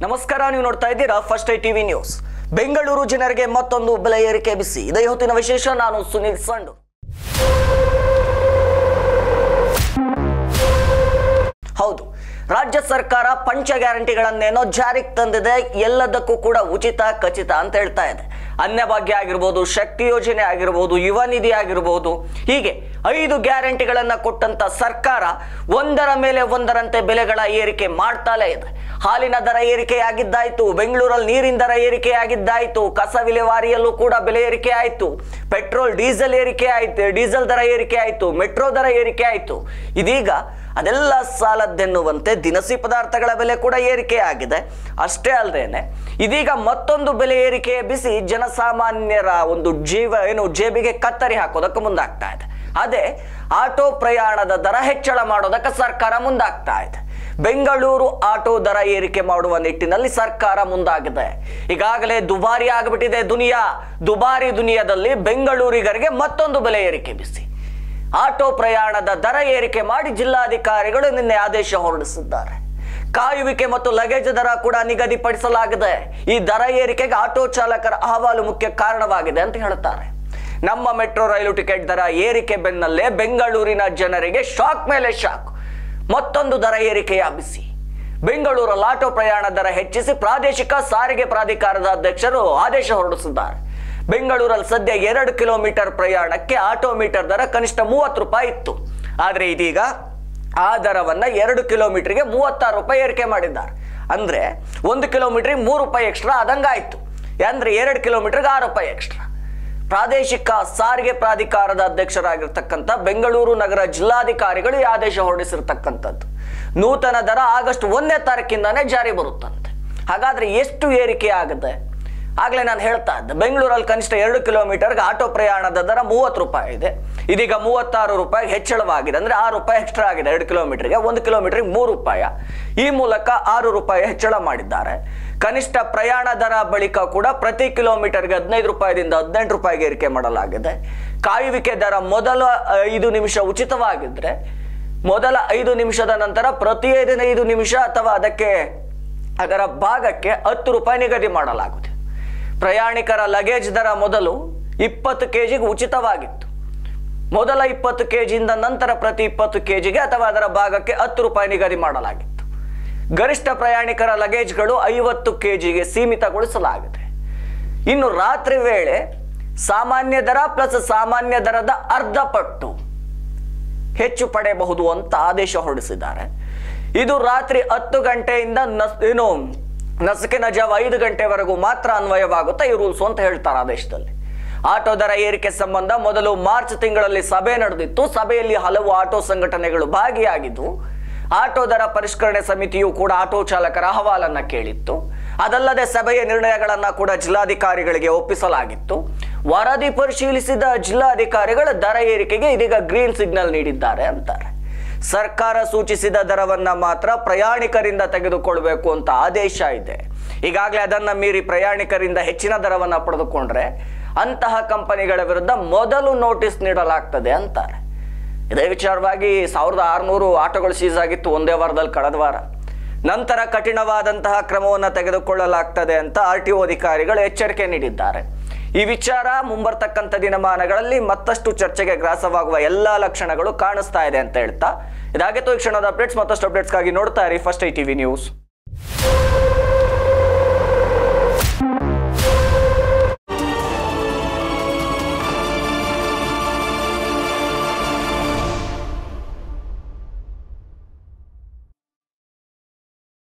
ನಮಸ್ಕಾರ, ನೀವು ನೋಡ್ತಾ ಇದ್ದೀರಾ first I TV news. Bengaluru ಜನರಿಗೆ ಮತ್ತೊಂದು ಬೆಲೆ ಏರಿಕೆ ಬಿಸಿ. ಇದೇ ಹೊತ್ತಿನ ವಿಶೇಷ. ನಾನು ಸುನಿಲ್ ಸಂಡು. ಹೌದು, ರಾಜ್ಯ ಸರ್ಕಾರ ಪಂಚ ಗ್ಯಾರಂಟಿಗಳನ್ನೇನೋ ಜಾರಿಗೆ ತಂದಿದೆ. ಎಲ್ಲದಕ್ಕೂ ಕೂಡ ಉಚಿತ ಖಚಿತ ಅಂತ ಹೇಳ್ತಾ ಇದೆ. ಅನ್ನಭಾಗ್ಯ ಆಗಿರ್ಬೋದು, ಶಕ್ತಿ ಯೋಜನೆ ಆಗಿರ್ಬೋದು, ಯುವ ನಿಧಿ ಆಗಿರ್ಬೋದು, ಹೀಗೆ 5 ಗ್ಯಾರಂಟಿಗಳನ್ನ ಕೊಟ್ಟಂತ ಸರ್ಕಾರ ಒಂದರ ಮೇಲೆ ಒಂದರಂತೆ ಬೆಲೆಗಳ ಏರಿಕೆ ಮಾಡ್ತಾಲೇ ಇದೆ. ಹಾಲಿನ ದರ ಏರಿಕೆ ಆಗಿದ್ದಾಯ್ತು, ಬೆಂಗಳೂರಲ್ಲಿ ನೀರಿನ ದರ ಏರಿಕೆ ಆಗಿದ್ದಾಯ್ತು, ಕಸ ವಿಲೇವಾರಿಯಲ್ಲೂ ಕೂಡ ಬೆಲೆ ಏರಿಕೆ ಆಯ್ತು, ಪೆಟ್ರೋಲ್ ಡೀಸೆಲ್ ಏರಿಕೆ ಆಯ್ತು, ಡೀಸೆಲ್ ದರ ಏರಿಕೆ ಆಯ್ತು, ಮೆಟ್ರೋ ದರ ಏರಿಕೆ ಆಯ್ತು. ಇದೀಗ ಅದೆಲ್ಲ ಸಾಲದ್ದೆನ್ನುವಂತೆ ದಿನಸಿ ಪದಾರ್ಥಗಳ ಬೆಲೆ ಕೂಡ ಏರಿಕೆ ಆಗಿದೆ. ಅಷ್ಟೇ ಅಲ್ಲದೇನೆ ಇದೀಗ ಮತ್ತೊಂದು ಬೆಲೆ ಏರಿಕೆಯ ಬಿಸಿ ಜನಸಾಮಾನ್ಯರ ಒಂದು ಜೇಬಿಗೆ ಕತ್ತರಿ ಹಾಕೋದಕ್ಕೆ ಮುಂದಾಗ್ತಾ ಇದೆ. ಅದೇ ಆಟೋ ಪ್ರಯಾಣದ ದರ ಹೆಚ್ಚಳ ಮಾಡೋದಕ್ಕೆ ಸರ್ಕಾರ ಮುಂದಾಗ್ತಾ ಇದೆ. ಬೆಂಗಳೂರು ಆಟೋ ದರ ಏರಿಕೆ ಮಾಡುವ ನಿಟ್ಟಿನಲ್ಲಿ ಸರ್ಕಾರ ಮುಂದಾಗಿದೆ. ಈಗಾಗಲೇ ದುಬಾರಿ ಆಗಿಬಿಟ್ಟಿದೆ ದುಬಾರಿ ದುನಿಯಾದಲ್ಲಿ ಬೆಂಗಳೂರಿಗರಿಗೆ ಮತ್ತೊಂದು ಬೆಲೆ ಏರಿಕೆ ಬಿಸಿ. ಆಟೋ ಪ್ರಯಾಣದ ದರ ಏರಿಕೆ ಮಾಡಿ ಜಿಲ್ಲಾಧಿಕಾರಿಗಳು ನಿನ್ನೆ ಆದೇಶ ಹೊರಡಿಸಿದ್ದಾರೆ. ಕಾಯುವಿಕೆ ಮತ್ತು ಲಗೇಜ್ ದರ ಕೂಡ ನಿಗದಿಪಡಿಸಲಾಗಿದೆ. ಈ ದರ ಏರಿಕೆಗೆ ಆಟೋ ಚಾಲಕರ ಅಹವಾಲು ಮುಖ್ಯ ಕಾರಣವಾಗಿದೆ ಅಂತ ಹೇಳ್ತಾರೆ. ನಮ್ಮ ಮೆಟ್ರೋ ರೈಲು ಟಿಕೆಟ್ ದರ ಏರಿಕೆ ಬೆನ್ನಲ್ಲೇ ಬೆಂಗಳೂರಿನ ಜನರಿಗೆ ಶಾಕ್ ಮೇಲೆ ಶಾಕ್. ಮತ್ತೊಂದು ದರ ಏರಿಕೆಯ ಬಿಸಿ. ಬೆಂಗಳೂರಲ್ಲಿ ಆಟೋ ಪ್ರಯಾಣ ದರ ಹೆಚ್ಚಿಸಿ ಪ್ರಾದೇಶಿಕ ಸಾರಿಗೆ ಪ್ರಾಧಿಕಾರದ ಅಧ್ಯಕ್ಷರು ಆದೇಶ ಹೊರಡಿಸಿದ್ದಾರೆ. ಬೆಂಗಳೂರಲ್ಲಿ ಸದ್ಯ 2 ಕಿಲೋಮೀಟರ್ ಪ್ರಯಾಣಕ್ಕೆ ಆಟೋ ಮೀಟರ್ ದರ ಕನಿಷ್ಠ 30 ರೂಪಾಯಿ ಇತ್ತು. ಆದರೆ ಇದೀಗ ಆ ದರವನ್ನ 2 ಕಿಲೋಮೀಟರ್ಗೆ 36 ರೂಪಾಯಿ ಏರಿಕೆ ಮಾಡಿದ್ದಾರೆ. ಅಂದ್ರೆ 1 ಕಿಲೋಮೀಟರ್ಗೆ 3 ರೂಪಾಯಿ ಎಕ್ಸ್ಟ್ರಾ ಆದಂಗಾಯ್ತು. ಅಂದ್ರೆ 2 ಕಿಲೋಮೀಟರ್ಗೆ 6 ರೂಪಾಯಿ ಎಕ್ಸ್ಟ್ರಾ. ಪ್ರಾದೇಶಿಕ ಸಾರಿಗೆ ಪ್ರಾಧಿಕಾರದ ಅಧ್ಯಕ್ಷರಾಗಿರ್ತಕ್ಕಂಥ ಬೆಂಗಳೂರು ನಗರ ಜಿಲ್ಲಾಧಿಕಾರಿಗಳು ಈ ಆದೇಶ ಹೊರಡಿಸಿರ್ತಕ್ಕಂಥದ್ದು. ನೂತನ ದರ ಆಗಸ್ಟ್ 1ನೇ ತಾರೀಕಿಂದಾನೇ ಜಾರಿ ಬರುತ್ತಂತೆ. ಹಾಗಾದ್ರೆ ಎಷ್ಟು ಏರಿಕೆ ಆಗುತ್ತೆ? ಆಗ್ಲೇ ನಾನು ಹೇಳ್ತಾ ಇದ್ದೆ, ಬೆಂಗಳೂರಲ್ಲಿ ಕನಿಷ್ಠ 2 ಕಿಲೋಮೀಟರ್ಗೆ ಆಟೋ ಪ್ರಯಾಣದ ದರ 30 ರೂಪಾಯಿ ಇದೆ. ಇದೀಗ 36 ರೂಪಾಯಿ ಹೆಚ್ಚಳವಾಗಿದೆ. ಅಂದ್ರೆ 6 ರೂಪಾಯಿ ಎಕ್ಸ್ಟ್ರಾ ಆಗಿದೆ 2 ಕಿಲೋಮೀಟರ್ಗೆ. 1 ಕಿಲೋಮೀಟರ್ಗೆ 3 ರೂಪಾಯಿ. ಈ ಮೂಲಕ 6 ರೂಪಾಯಿ ಹೆಚ್ಚಳ ಮಾಡಿದ್ದಾರೆ. ಕನಿಷ್ಠ ಪ್ರಯಾಣ ದರ ಬಳಿಕ ಕೂಡ ಪ್ರತಿ ಕಿಲೋಮೀಟರ್ಗೆ 15 ರೂಪಾಯಿದಿಂದ 18 ರೂಪಾಯಿಗೆ ಏರಿಕೆ ಮಾಡಲಾಗಿದೆ. ಕಾಯುವಿಕೆ ದರ ಮೊದಲ 5 ನಿಮಿಷ ಉಚಿತವಾಗಿದ್ರೆ ಮೊದಲ 5 ನಿಮಿಷದ ನಂತರ ಪ್ರತಿ 5 ನಿಮಿಷ ಅಥವಾ ಅದರ ಭಾಗಕ್ಕೆ 10 ರೂಪಾಯಿ ನಿಗದಿ ಮಾಡಲಾಗಿದೆ. ಪ್ರಯಾಣಿಕರ ಲಗೇಜ್ ದರ ಮೊದಲು 20 ಕೆಜಿಗೆ ಉಚಿತವಾಗಿತ್ತು. ಮೊದಲ 20 ಕೆಜಿಯಿಂದ ನಂತರ ಪ್ರತಿ 20 ಕೆಜಿಗೆ ಅಥವಾ ಅದರ ಭಾಗಕ್ಕೆ 10 ರೂಪಾಯಿ ನಿಗದಿ ಮಾಡಲಾಗಿತ್ತು. ಗರಿಷ್ಠ ಪ್ರಯಾಣಿಕರ ಲಗೇಜ್ಗಳು 50 ಕೆಜಿಗೆ ಸೀಮಿತಗೊಳಿಸಲಾಗಿದೆ. ಇನ್ನು ರಾತ್ರಿ ವೇಳೆ ಸಾಮಾನ್ಯ ದರ ಪ್ಲಸ್ ಸಾಮಾನ್ಯ ದರದ ಅರ್ಧ ಪಟ್ಟು ಹೆಚ್ಚು ಪಡೆಯಬಹುದು ಅಂತ ಆದೇಶ ಹೊರಡಿಸಿದ್ದಾರೆ. ಇದು ರಾತ್ರಿ 10 ಗಂಟೆಯಿಂದ ನಸುಕಿನ ಜಾವ 5 ಗಂಟೆವರೆಗೂ ಮಾತ್ರ ಅನ್ವಯವಾಗುತ್ತೆ ಈ ರೂಲ್ಸ್ ಅಂತ ಹೇಳ್ತಾರೆ ಆದೇಶದಲ್ಲಿ. ಆಟೋ ದರ ಏರಿಕೆ ಸಂಬಂಧ ಮೊದಲು ಮಾರ್ಚ್ ತಿಂಗಳಲ್ಲಿ ಸಭೆ ನಡೆದಿತ್ತು. ಸಭೆಯಲ್ಲಿ ಹಲವು ಆಟೋ ಸಂಘಟನೆಗಳು ಭಾಗಿಯಾಗಿದ್ದು, ಆಟೋ ದರ ಪರಿಷ್ಕರಣೆ ಸಮಿತಿಯು ಕೂಡ ಆಟೋ ಚಾಲಕರ ಅಹವಾಲನ್ನ ಕೇಳಿತ್ತು. ಅದಲ್ಲದೆ ಸಭೆಯ ನಿರ್ಣಯಗಳನ್ನ ಕೂಡ ಜಿಲ್ಲಾಧಿಕಾರಿಗಳಿಗೆ ಒಪ್ಪಿಸಲಾಗಿತ್ತು. ವರದಿ ಪರಿಶೀಲಿಸಿದ ಜಿಲ್ಲಾಧಿಕಾರಿಗಳ ದರ ಏರಿಕೆಗೆ ಇದೀಗ ಗ್ರೀನ್ ಸಿಗ್ನಲ್ ನೀಡಿದ್ದಾರೆ ಅಂತಾರೆ. ಸರ್ಕಾರ ಸೂಚಿಸಿದ ದರವನ್ನ ಮಾತ್ರ ಪ್ರಯಾಣಿಕರಿಂದ ತೆಗೆದುಕೊಳ್ಬೇಕು ಅಂತ ಆದೇಶ ಇದೆ. ಈಗಾಗಲೇ ಅದನ್ನ ಮೀರಿ ಪ್ರಯಾಣಿಕರಿಂದ ಹೆಚ್ಚಿನ ದರವನ್ನ ಪಡೆದುಕೊಂಡ್ರೆ ಅಂತಹ ಕಂಪನಿಗಳ ವಿರುದ್ಧ ಮೊದಲು ನೋಟಿಸ್ ನೀಡಲಾಗ್ತದೆ ಅಂತಾರೆ. ಇದೇ ವಿಚಾರವಾಗಿ 1600 ಆಟೋಗಳು ಸೀಸ್ ಆಗಿತ್ತು ಒಂದೇ ವಾರದಲ್ಲಿ, ಕಳೆದ ವಾರ. ನಂತರ ಕಠಿಣವಾದಂತಹ ಕ್ರಮವನ್ನು ತೆಗೆದುಕೊಳ್ಳಲಾಗ್ತದೆ ಅಂತ RTO ಅಧಿಕಾರಿಗಳು ಎಚ್ಚರಿಕೆ ನೀಡಿದ್ದಾರೆ. ಈ ವಿಚಾರ ಮುಂಬರ್ತಕ್ಕಂಥ ದಿನಮಾನಗಳಲ್ಲಿ ಮತ್ತಷ್ಟು ಚರ್ಚೆಗೆ ಗ್ರಾಸವಾಗುವ ಎಲ್ಲಾ ಲಕ್ಷಣಗಳು ಕಾಣಿಸ್ತಾ ಇದೆ ಅಂತ ಹೇಳ್ತಾ ಇದಾಗಿತ್ತು ಈ ಕ್ಷಣದ ಅಪ್ಡೇಟ್ಸ್. ಮತ್ತಷ್ಟು ಅಪ್ಡೇಟ್ಸ್ಗಾಗಿ ನೋಡ್ತಾ ಇರಿ ಫಸ್ಟ್ ಐ ಟಿವಿ ನ್ಯೂಸ್.